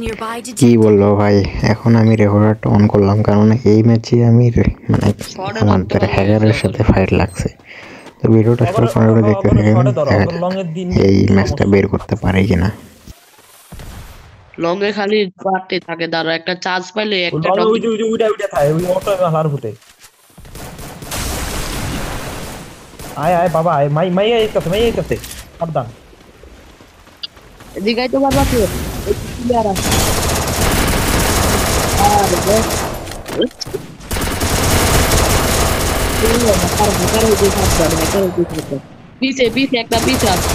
Nearby কি detected. বললো ভাই, এখন আমি রেকর্ডারটা অন করলাম কারণ এই ম্যাচে আমি মানে শর্টে ধরতে পারলে হ্যাকারের সাথে ফাইট লাগছে। তো ভিডিওটা অগর স্লো করে দেখতে অগর থাকেন, শর্টে ধরো, দেখা অগর যাক লং এর দিন এই ম্যাচটা বের করতে পারে কিনা। লং এ খালি পার্টি থাকে, দাঁড়া একটা চান্স পাইলে একটা লং এ টক উইটা থাকে ওই অটো হালার ভূতে। আয় আয় বাবা আয়, মাই আইতাছে সাবধান। এদিকে তো বাবা কি এই প্লেয়ার আছে আর বেশ পিছে পিছে একটা পিছে আছে,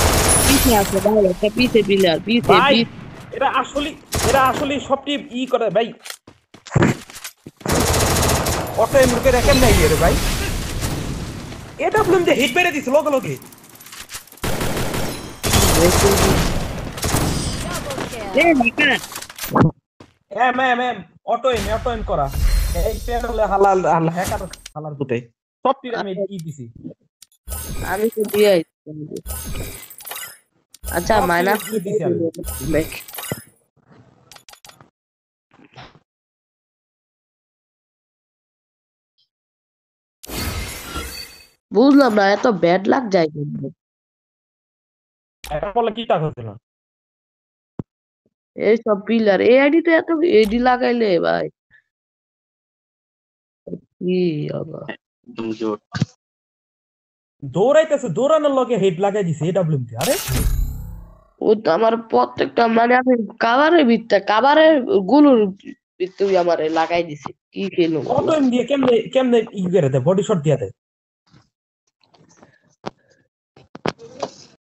পিছে আছে ভাই, একটা পিছে প্লেয়ার পিছে ভাই পিছে এরা আসলে সবটি করে ভাই। অটো এমরুকে রাখেন নাই রে ভাই, এটা ফিল্ম যে হিট মেরে দিছে লগে লগে। এম অটো এম করা এই প্যানেলে হালাল হ্যাকার হালার ভূতে সবটি আমি দিছি। আমি তো দিয়ে আচ্ছা সবটি মাইনাস দিছি আমি। বুঝলাম না এত ব্যাড লাগ যায় কিন্তু এটা বলে কি কাজ হচ্ছিল। এইসব পিলার এই আইডি তো এত এডি লাগাইলে ভাই কি হবে দৌড়াইতেছে, দৌড়ানোর লগে হেড লাগাই দিছে এডব্লিউএম তে। আরে ও তো আমার প্রত্যেকটা মানে আমি কাভারের গুলোর ভিতরে আমার লাগাই দিছে কি খেলো অটো এম দিয়ে কেমনে কেমনে ই করে দেয়, বডি শট দিয়ে দেয়।